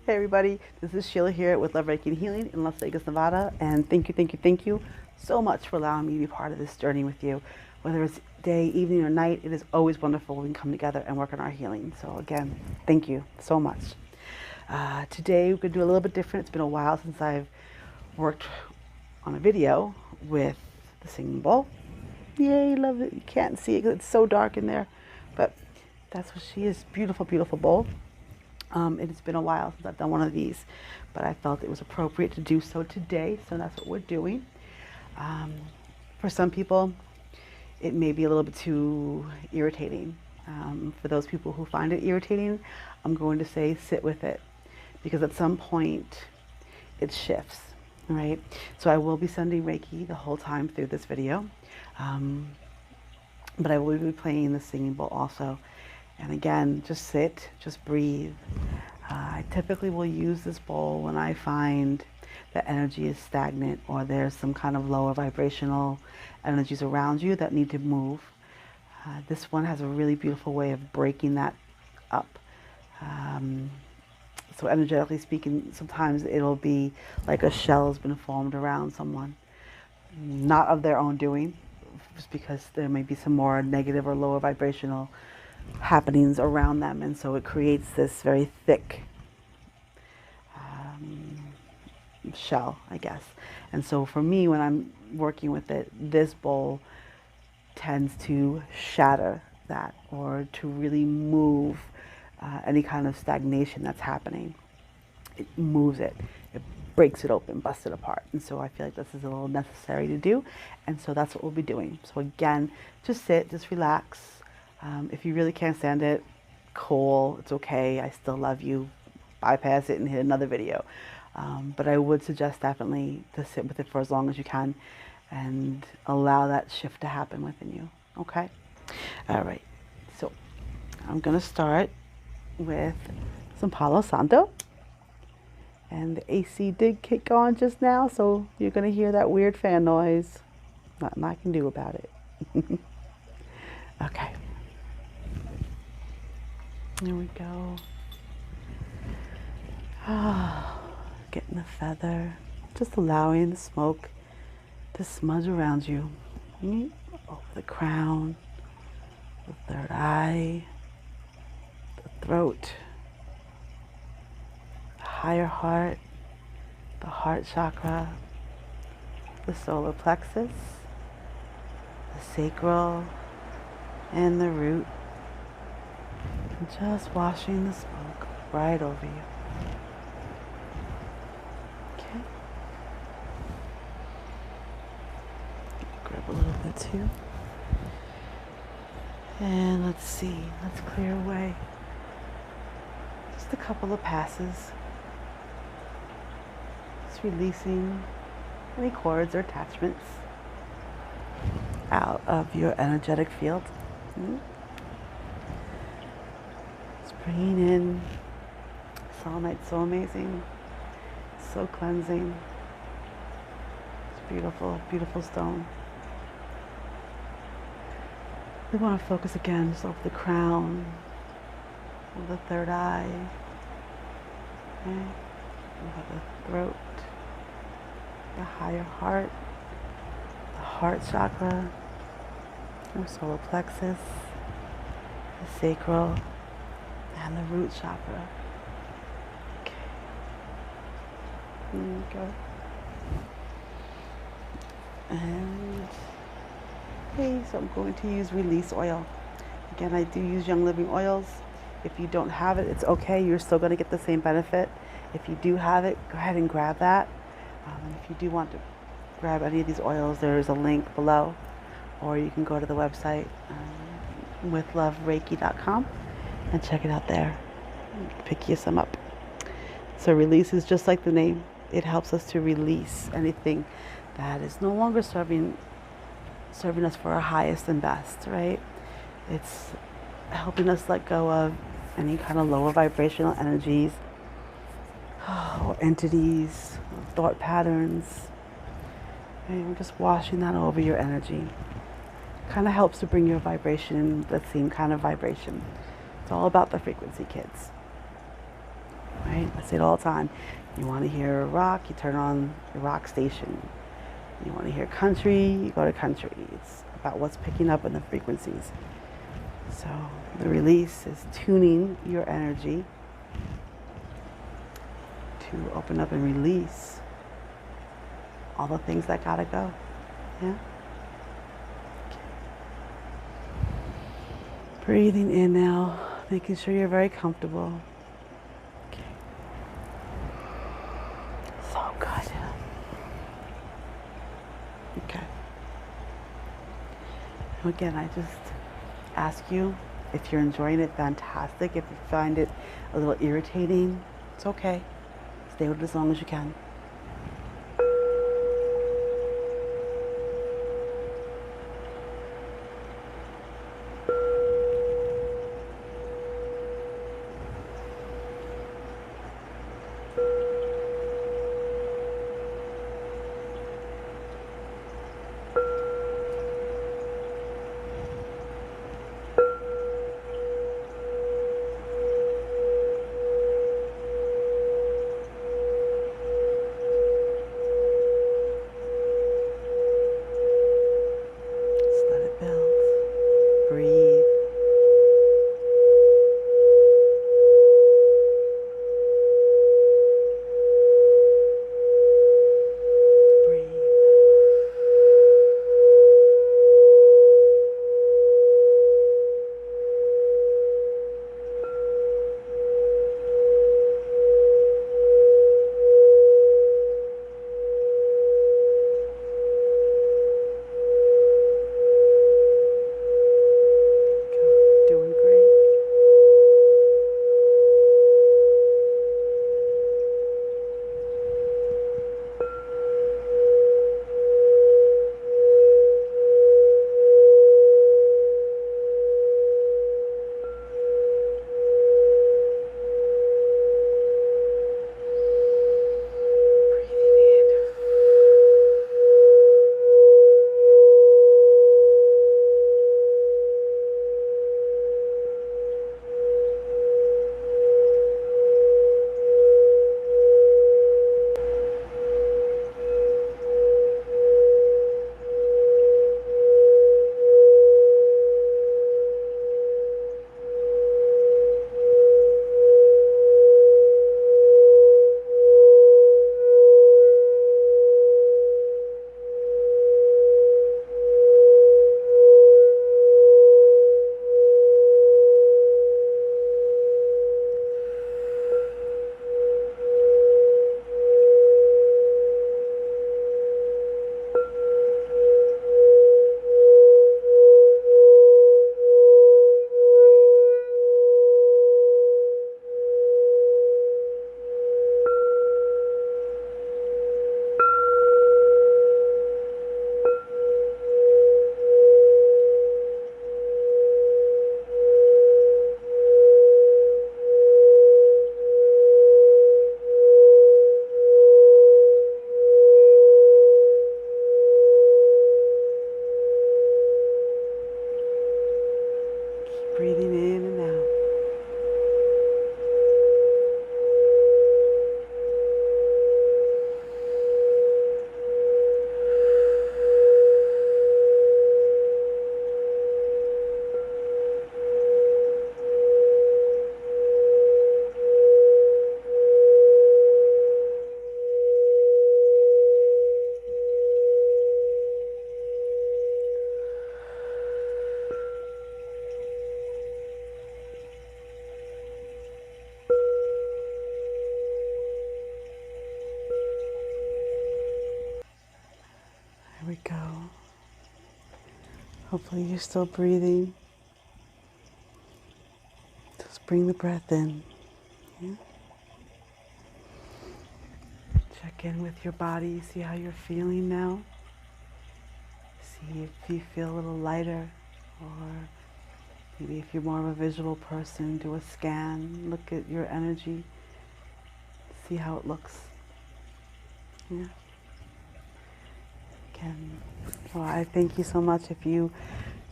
Hey everybody, this is Sheila here with Love Reiki and Healing in Las Vegas, Nevada, and thank you so much for allowing me to be part of this journey with you. Whether it's day, evening, or night, it is always wonderful when we can come together and work on our healing. So again, thank you so much. Today we're going to do a little bit different. It's been a while since I've worked on a video with the singing bowl. Yay, love it. You can't see it because it's so dark in there, but that's what she is. Beautiful, beautiful bowl. It has been a while since I've done one of these, but I felt it was appropriate to do so today, so that's what we're doing. For some people, it may be a little bit too irritating. For those people who find it irritating, I'm going to say sit with it, because at some point it shifts, right? So I will be sending Reiki the whole time through this video, but I will be playing the singing bowl also. And again, just sit, just breathe. I typically will use this bowl when I find that energy is stagnant or there's some kind of lower vibrational energies around you that need to move. This one has a really beautiful way of breaking that up. So energetically speaking, sometimes it'll be like a shell has been formed around someone, not of their own doing, just because there may be some more negative or lower vibrational happenings around them, and so it creates this very thick shell, I guess. And so for me, when I'm working with it, this bowl tends to shatter that, or to really move any kind of stagnation that's happening. It moves it, it breaks it open, busts it apart. And so I feel like this is a little necessary to do, and so that's what we'll be doing. So again, just sit, just relax. If you really can't stand it, cool, it's okay, I still love you. Bypass it and hit another video. But I would suggest definitely to sit with it for as long as you can and allow that shift to happen within you, okay? All right, so I'm gonna start with some Palo Santo. And the AC did kick on just now, so you're gonna hear that weird fan noise. Nothing I can do about it. Okay. There we go. Ah, getting the feather, just allowing the smoke to smudge around you. Over the crown, the third eye, the throat, the higher heart, the heart chakra, the solar plexus, the sacral, and the root. And just washing the smoke right over you. Okay. Grab a little bit too. And let's see, let's clear away just a couple of passes. Just releasing any cords or attachments out of your energetic field. Bringing in selenite, so amazing, so cleansing. It's beautiful, beautiful stone. We want to focus again just over the crown, over the third eye, okay? Over the throat, the higher heart, the heart chakra, the solar plexus, the sacral, and the root chakra. Okay. There you go. And okay, so I'm going to use release oil. Again, I do use Young Living oils. If you don't have it, it's okay. You're still going to get the same benefit. If you do have it, go ahead and grab that. If you do want to grab any of these oils, there's a link below, or you can go to the website withlovereiki.com. and check it out there. Pick you some up. So release is just like the name. It helps us to release anything that is no longer serving us for our highest and best, right? It's helping us let go of any kind of lower vibrational energies or entities, thought patterns. And we're just washing that over your energy. Kind of helps to bring your vibration in the same kind of vibration. It's all about the frequency, kids. right? I say it all the time. You want to hear rock, you turn on your rock station. You want to hear country, you go to country. It's about what's picking up in the frequencies. So the release is tuning your energy to open up and release all the things that gotta go. Yeah? Okay. Breathing in now, making sure you're very comfortable. Okay. So good. Okay. Again, I just ask you, if you're enjoying it, fantastic. If you find it a little irritating, it's okay. Stay with it as long as you can. Just let it build. Breathe. Breathe. Good. Doing great. Breathing in. Keep breathing in and out. There we go. Hopefully you're still breathing. Just bring the breath in. Yeah? Check in with your body, see how you're feeling now. See if you feel a little lighter, or maybe if you're more of a visual person, do a scan, look at your energy, see how it looks. Yeah. Again, well, I thank you so much if you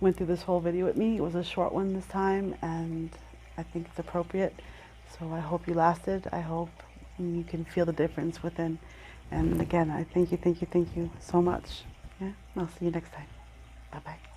went through this whole video with me. It was a short one this time, and I think it's appropriate. So I hope you lasted. I hope you can feel the difference within. And again, I thank you so much. Yeah, I'll see you next time. Bye-bye.